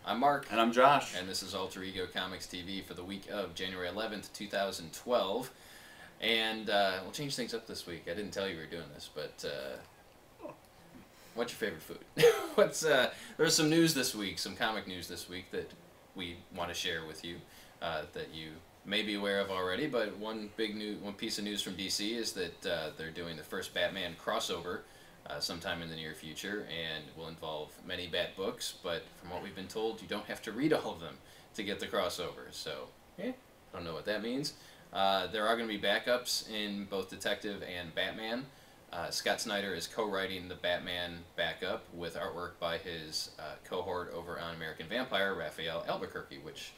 I'm Mark. And I'm Josh. And this is Alter Ego Comics TV for the week of January 11th, 2012. And we'll change things up this week. I didn't tell you we were doing this, but what's your favorite food? There's some news this week, some comic news this week that we want to share with you that you may be aware of already. But one piece of news from DC is that they're doing the first Batman crossover sometime in the near future, and will involve many Bat books, but from what we've been told, you don't have to read all of them to get the crossover, so I don't know what that means. There are going to be backups in both Detective and Batman. Scott Snyder is co-writing the Batman backup with artwork by his cohort over on American Vampire, Raphael Albuquerque, which,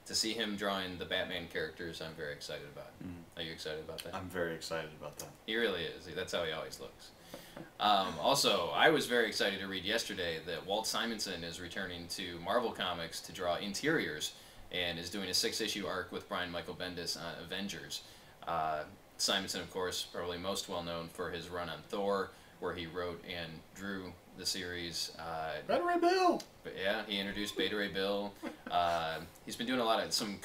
to see him drawing the Batman characters, I'm very excited about. Are you excited about that? I'm very excited about that. He really is. That's how he always looks. Also, I was very excited to read yesterday that Walt Simonson is returning to Marvel Comics to draw interiors and is doing a 6-issue arc with Brian Michael Bendis on Avengers. Simonson, of course, probably most well known for his run on Thor, where he wrote and drew the series. Beta Ray Bill! But yeah, he introduced Beta Ray Bill. He's been doing some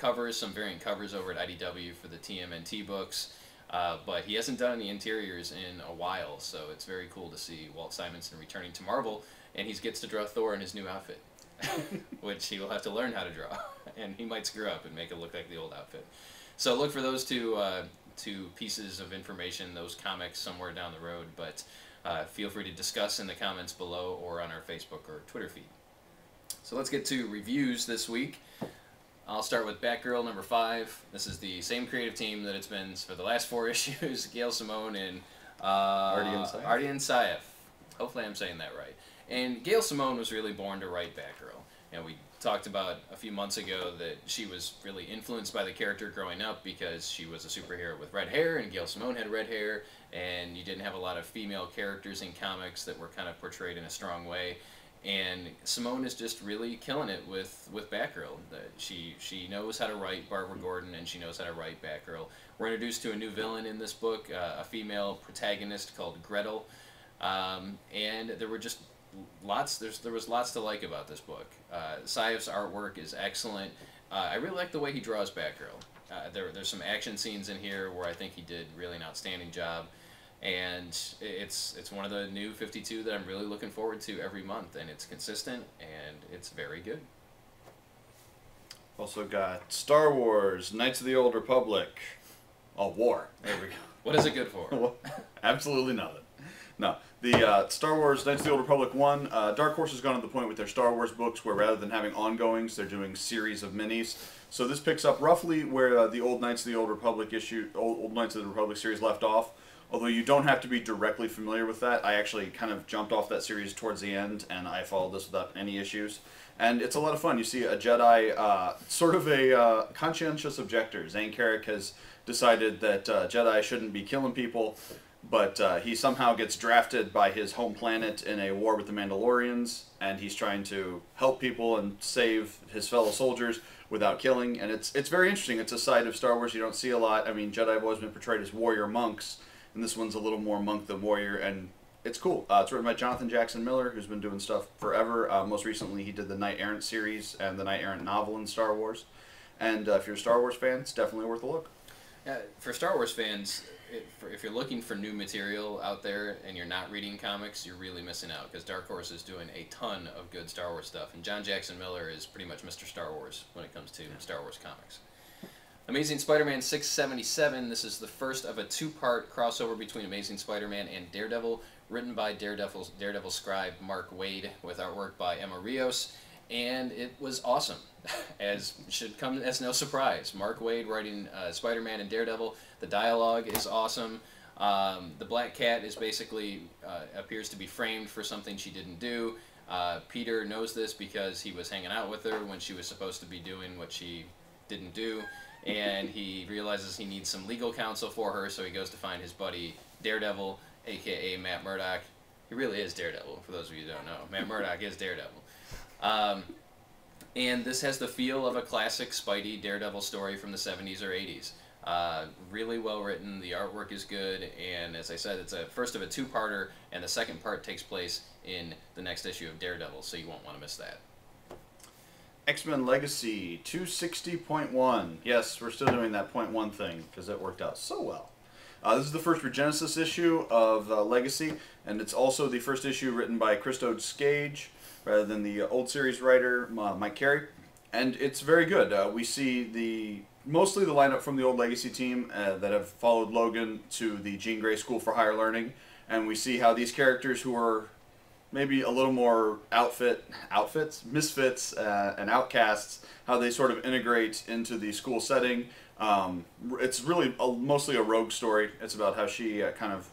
variant covers over at IDW for the TMNT books. But he hasn't done any interiors in a while, so it's very cool to see Walt Simonson returning to Marvel, and he gets to draw Thor in his new outfit, which he will have to learn how to draw, and he might screw up and make it look like the old outfit. So look for those two pieces of information, those comics, somewhere down the road, but feel free to discuss in the comments below or on our Facebook or Twitter feed. So let's get to reviews this week. I'll start with Batgirl number 5. This is the same creative team that it's been for the last 4 issues. Gail Simone and Ardian Syaf. Hopefully I'm saying that right. And Gail Simone was really born to write Batgirl. And we talked about a few months ago that she was really influenced by the character growing up because she was a superhero with red hair, and Gail Simone had red hair, and you didn't have a lot of female characters in comics that were kind of portrayed in a strong way. And Simone is just really killing it with Batgirl. She knows how to write Barbara Gordon, and she knows how to write Batgirl. We're introduced to a new villain in this book, a female protagonist called Gretel, and there were just there was lots to like about this book. Syaf's artwork is excellent. I really like the way he draws Batgirl. There's some action scenes in here where I think he did really an outstanding job. And it's one of the new 52 that I'm really looking forward to every month, and it's consistent, and it's very good. Also got Star Wars, Knights of the Old Republic. Oh, war. There we go. What is it good for? Well, absolutely nothing. No. The Star Wars, Knights of the Old Republic 1, Dark Horse has gone to the point with their Star Wars books where rather than having ongoings, they're doing series of minis. So this picks up roughly where the old Knights of the Old Republic old Knights of the Republic series left off. Although you don't have to be directly familiar with that. I actually kind of jumped off that series towards the end, and I followed this without any issues. And it's a lot of fun. You see a Jedi, sort of a conscientious objector. Zane Carrick has decided that Jedi shouldn't be killing people, but he somehow gets drafted by his home planet in a war with the Mandalorians, and he's trying to help people and save his fellow soldiers without killing. And it's very interesting. It's a side of Star Wars you don't see a lot. I mean, Jedi have always been portrayed as warrior monks, and this one's a little more monk than warrior, and it's cool. It's written by Jonathan Jackson Miller, who's been doing stuff forever. Most recently, he did the Knight Errant series and the Knight Errant novel in Star Wars. And if you're a Star Wars fan, it's definitely worth a look. For Star Wars fans, if you're looking for new material out there and you're not reading comics, you're really missing out, because Dark Horse is doing a ton of good Star Wars stuff, and John Jackson Miller is pretty much Mr. Star Wars when it comes to Star Wars comics. Amazing Spider-Man 677. This is the first of a 2-part crossover between Amazing Spider-Man and Daredevil, written by Daredevil scribe Mark Waid with artwork by Emma Rios, and it was awesome, as should come as no surprise. Mark Waid writing Spider-Man and Daredevil. The dialogue is awesome. The Black Cat is basically appears to be framed for something she didn't do. Peter knows this because he was hanging out with her when she was supposed to be doing what she didn't do. And he realizes he needs some legal counsel for her, so he goes to find his buddy Daredevil, a.k.a. Matt Murdock. He really is Daredevil, for those of you who don't know. Matt Murdock is Daredevil. And this has the feel of a classic Spidey Daredevil story from the 70s or 80s. Really well written, the artwork is good, and as I said, it's a first of a 2-parter, and the second part takes place in the next issue of Daredevil, so you won't want to miss that. X-Men Legacy 260.1. Yes, we're still doing that .1 thing because it worked out so well. This is the first Regenesis issue of Legacy, and it's also the first issue written by Christo Skage rather than the old series writer Mike Carey, and it's very good. We see mostly the lineup from the old Legacy team that have followed Logan to the Jean Grey School for Higher Learning, and we see how these characters who are maybe a little more misfits, and outcasts, how they sort of integrate into the school setting. It's really mostly a rogue story. It's about how she kind of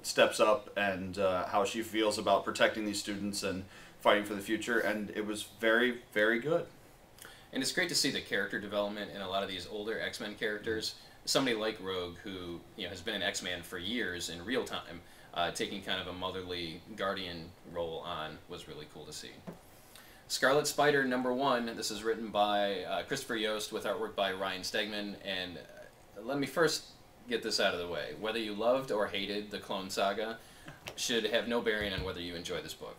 steps up and how she feels about protecting these students and fighting for the future, and it was very, very good. And it's great to see the character development in a lot of these older X-Men characters. Somebody like Rogue, who has been an X-Man for years in real time, taking kind of a motherly guardian role on, was really cool to see. Scarlet Spider #1. This is written by Christopher Yost with artwork by Ryan Stegman. And let me first get this out of the way. Whether you loved or hated the Clone Saga should have no bearing on whether you enjoy this book.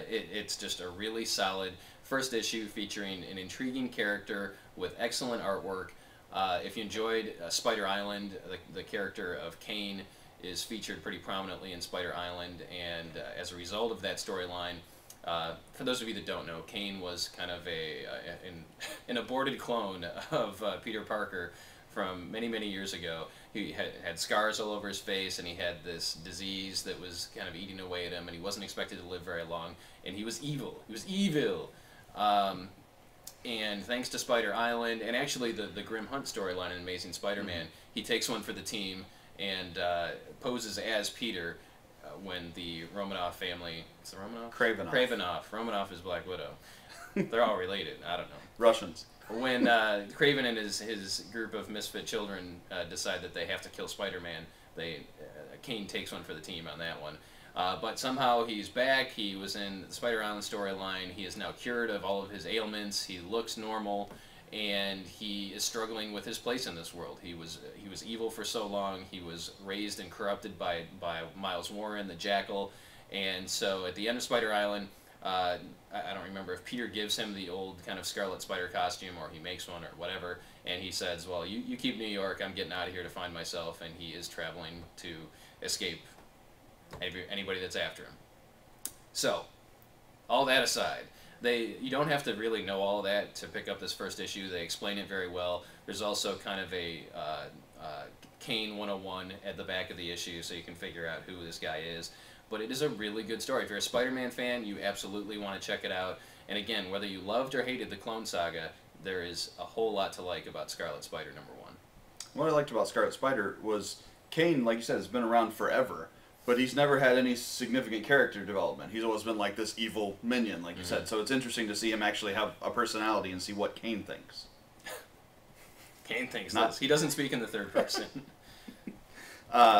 It's just a really solid first issue featuring an intriguing character with excellent artwork. If you enjoyed Spider Island, the character of Kane is featured pretty prominently in Spider Island, and as a result of that storyline, for those of you that don't know, Kane was kind of an aborted clone of Peter Parker from many, many years ago. He had scars all over his face, and he had this disease that was kind of eating away at him, and he wasn't expected to live very long, and he was evil. He was evil. And thanks to Spider Island, and actually the Grim Hunt storyline in Amazing Spider-Man, he takes one for the team and poses as Peter when the Romanoff family... Is it Romanoff? Kravinoff. Romanoff is Black Widow. They're all related. I don't know. Russians. When Kraven and his group of misfit children decide that they have to kill Spider-Man, Kane takes one for the team on that one. But somehow he's back. He was in the Spider Island storyline. He is now cured of all of his ailments. He looks normal, and he is struggling with his place in this world. He was evil for so long. He was raised and corrupted by Miles Warren, the Jackal, and so at the end of Spider Island, I don't remember if Peter gives him the old kind of Scarlet Spider costume or he makes one or whatever, and he says, well, you keep New York, I'm getting out of here to find myself, and he is traveling to escape anybody that's after him. So, all that aside, you don't have to really know all that to pick up this first issue. They explain it very well. There's also kind of a Kane 101 at the back of the issue, so you can figure out who this guy is. But it is a really good story. If you're a Spider-Man fan, you absolutely want to check it out. And again, whether you loved or hated the Clone Saga, there is a whole lot to like about Scarlet Spider #1. What I liked about Scarlet Spider was Kane, like you said, has been around forever, but he's never had any significant character development. He's always been like this evil minion, like you said. So it's interesting to see him actually have a personality and see what Kane thinks. Kane thinks this. He doesn't speak in the third person.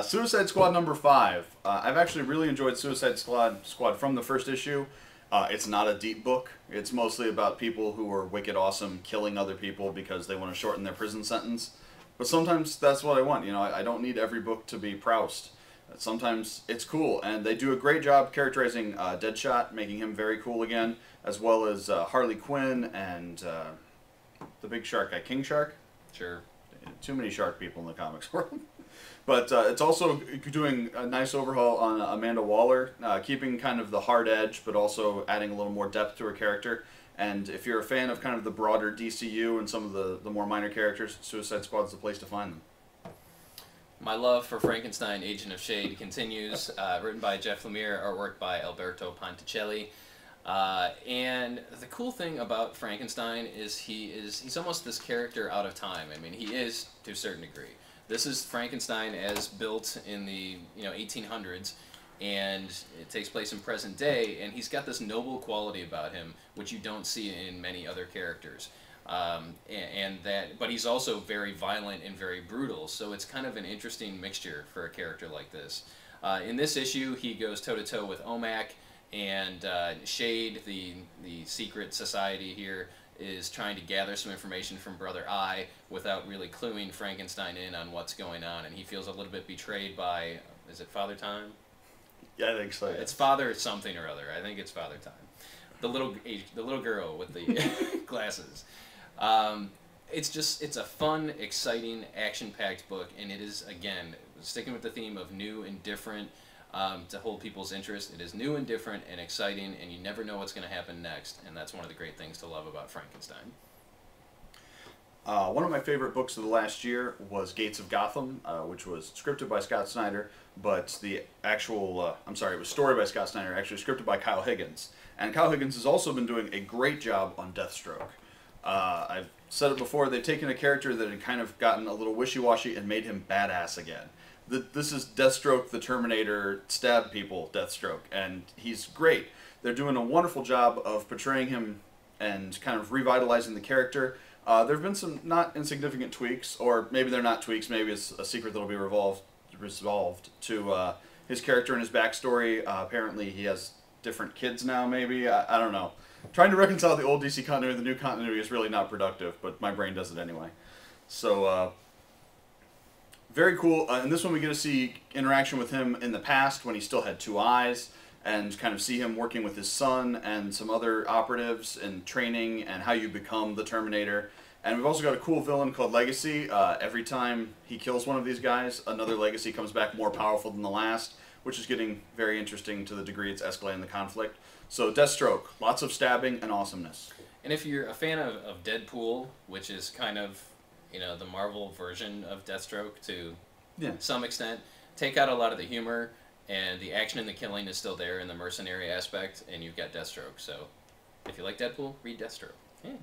Suicide Squad #5. I've actually really enjoyed Suicide Squad from the first issue. It's not a deep book. It's mostly about people who are wicked awesome, killing other people because they want to shorten their prison sentence. But sometimes that's what I want. I don't need every book to be Proust. Sometimes it's cool, and they do a great job characterizing Deadshot, making him very cool again, as well as Harley Quinn and the big shark guy, King Shark. Sure. Too many shark people in the comics world. But it's also doing a nice overhaul on Amanda Waller, keeping kind of the hard edge, but also adding a little more depth to her character. And if you're a fan of kind of the broader DCU and some of the more minor characters, Suicide Squad's the place to find them. My love for Frankenstein, Agent of Shade continues, written by Jeff Lemire, artwork by Alberto Ponticelli. And the cool thing about Frankenstein is he's almost this character out of time. I mean, he is to a certain degree. This is Frankenstein as built in the 1800s, and it takes place in present day, and he's got this noble quality about him which you don't see in many other characters. But he's also very violent and very brutal, so it's kind of an interesting mixture for a character like this. In this issue, he goes toe-to-toe with OMAC, and Shade, the secret society here, is trying to gather some information from Brother Eye without really cluing Frankenstein in on what's going on, and he feels a little bit betrayed by, is it Father Time? Yeah, I think so. It's Father something or other. I think it's Father Time. the little girl with the glasses. It's a fun, exciting, action-packed book, and it is, again, sticking with the theme of new and different to hold people's interest. It is new and different and exciting, and you never know what's going to happen next, and that's one of the great things to love about Frankenstein. One of my favorite books of the last year was Gates of Gotham, which was scripted by Scott Snyder, but the actual, it was story by Scott Snyder, actually scripted by Kyle Higgins. And Kyle Higgins has also been doing a great job on Deathstroke. I've said it before, they've taken a character that had kind of gotten a little wishy-washy and made him badass again. This is Deathstroke, the Terminator, stab people Deathstroke, and he's great. They're doing a wonderful job of portraying him and kind of revitalizing the character. There have been some not insignificant tweaks, or maybe they're not tweaks, maybe it's a secret that'll be resolved to his character and his backstory. Apparently he has different kids now, maybe. I don't know. Trying to reconcile the old DC continuity with the new continuity is really not productive, but my brain does it anyway. So, very cool. In this one we get to see interaction with him in the past when he still had two eyes, and kind of see him working with his son and some other operatives and training and how you become the Terminator. And we've also got a cool villain called Legacy. Every time he kills one of these guys, another Legacy comes back more powerful than the last, which is getting very interesting to the degree it's escalating the conflict. So Deathstroke, lots of stabbing and awesomeness. And if you're a fan of Deadpool, which is kind of, the Marvel version of Deathstroke to some extent, take out a lot of the humor, and the action and the killing is still there in the mercenary aspect, and you've got Deathstroke. So if you like Deadpool, read Deathstroke. Yeah.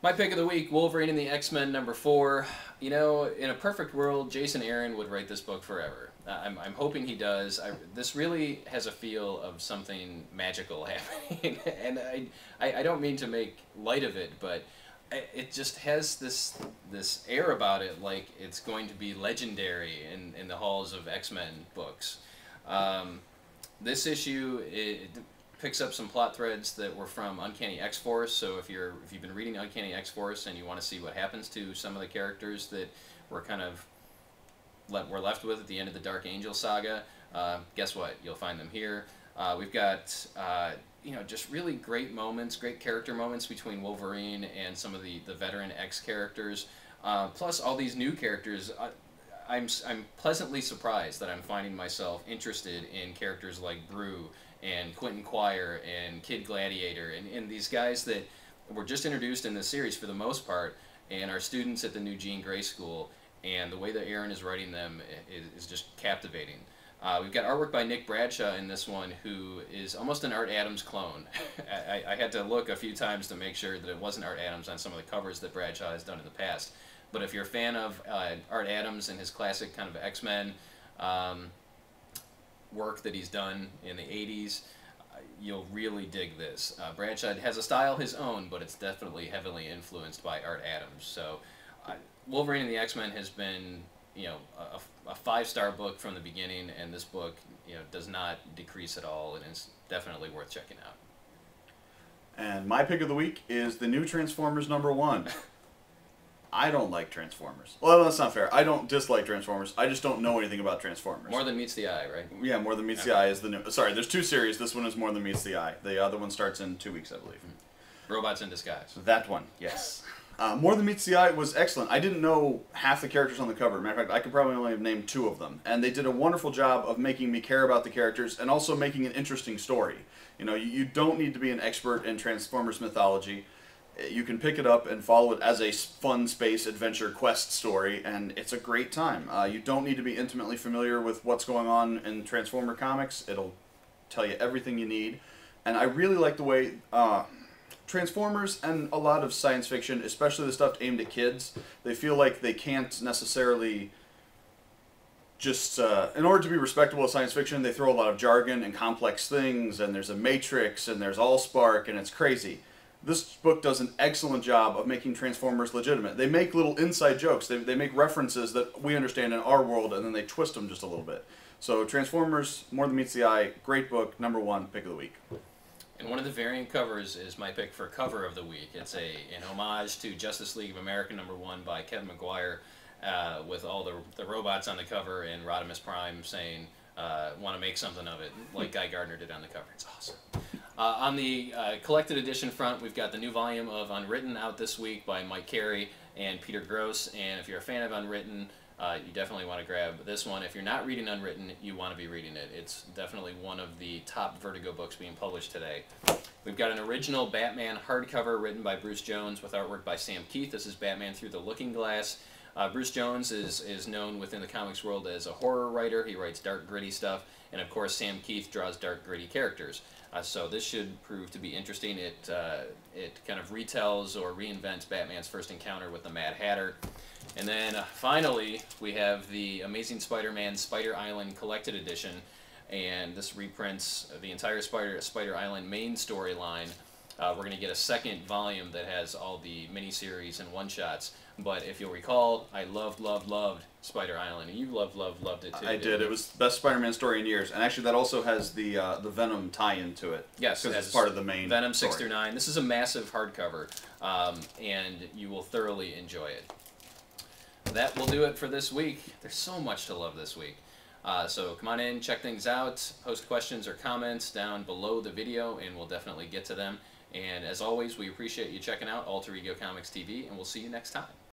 My pick of the week, Wolverine and the X-Men #4. In a perfect world, Jason Aaron would write this book forever. I'm hoping he does. This really has a feel of something magical happening. And I don't mean to make light of it, but it just has this air about it, like it's going to be legendary in the halls of X-Men books. This issue, it picks up some plot threads that were from Uncanny X-Force. So if you've been reading Uncanny X-Force and you want to see what happens to some of the characters that were kind of we're left with at the end of the Dark Angel saga, guess what? You'll find them here. We've got just really great moments, great character moments between Wolverine and some of the veteran X characters. Plus all these new characters. I'm pleasantly surprised that I'm finding myself interested in characters like Brew and Quentin Quire and Kid Gladiator and these guys that were just introduced in this series for the most part and are students at the new Jean Grey School, and the way that Aaron is writing them is just captivating. We've got artwork by Nick Bradshaw in this one, who is almost an Art Adams clone. I had to look a few times to make sure that it wasn't Art Adams on some of the covers that Bradshaw has done in the past. But if you're a fan of Art Adams and his classic kind of X-Men work that he's done in the 80s, you'll really dig this. Bradshaw has a style his own, but it's definitely heavily influenced by Art Adams. So Wolverine and the X-Men has been a 5-star book from the beginning, and this book does not decrease at all, and is definitely worth checking out. And my pick of the week is the new Transformers #1. I don't like Transformers. Well, that's not fair. I don't dislike Transformers. I just don't know anything about Transformers. More Than Meets the Eye, right? Yeah, More Than Meets the Eye is the new... Sorry, there's 2 series. This one is More Than Meets the Eye. The other one starts in 2 weeks, I believe. Robots in Disguise. That one, yes. More Than Meets the Eye was excellent. I didn't know half the characters on the cover. Matter of fact, I could probably only have named 2 of them. And they did a wonderful job of making me care about the characters and also making an interesting story. You don't need to be an expert in Transformers mythology. You can pick it up and follow it as a fun space adventure quest story, and it's a great time. You don't need to be intimately familiar with what's going on in Transformer comics. It'll tell you everything you need. And I really like the way Transformers and a lot of science fiction, especially the stuff aimed at kids, they feel like they can't necessarily just, in order to be respectable of science fiction, they throw a lot of jargon and complex things, and there's a Matrix, and there's Allspark, and it's crazy. This book does an excellent job of making Transformers legitimate. They make little inside jokes. They make references that we understand in our world, and then they twist them just a little bit. So Transformers, More Than Meets the Eye, great book, #1, pick of the week. And one of the variant covers is my pick for cover of the week. It's an homage to Justice League of America #1 by Kevin Maguire, with all the robots on the cover and Rodimus Prime saying, want to make something of it, like Guy Gardner did on the cover. It's awesome. On the collected edition front, we've got the new volume of Unwritten out this week by Mike Carey and Peter Gross. And if you're a fan of Unwritten, you definitely want to grab this one. If you're not reading Unwritten, you want to be reading it. It's definitely one of the top Vertigo books being published today. We've got an original Batman hardcover written by Bruce Jones with artwork by Sam Keith. This is Batman Through the Looking Glass. Bruce Jones is known within the comics world as a horror writer. He writes dark, gritty stuff. And of course, Sam Keith draws dark, gritty characters. So this should prove to be interesting. It kind of retells or reinvents Batman's first encounter with the Mad Hatter. And then finally, we have the Amazing Spider-Man Spider Island Collected Edition. And this reprints the entire Spider Island main storyline. We're going to get a second volume that has all the miniseries and one-shots. But if you'll recall, I loved Spider Island. And you loved it too. I did. It was the best Spider-Man story in years. And actually, that also has the Venom tie-in to it. Yes. Because it's part of the main Venom 6 story. through 9. This is a massive hardcover, and you will thoroughly enjoy it. That will do it for this week. There's so much to love this week. So come on in, check things out, post questions or comments down below the video, and we'll definitely get to them. And as always, we appreciate you checking out Alter Ego Comics TV, and we'll see you next time.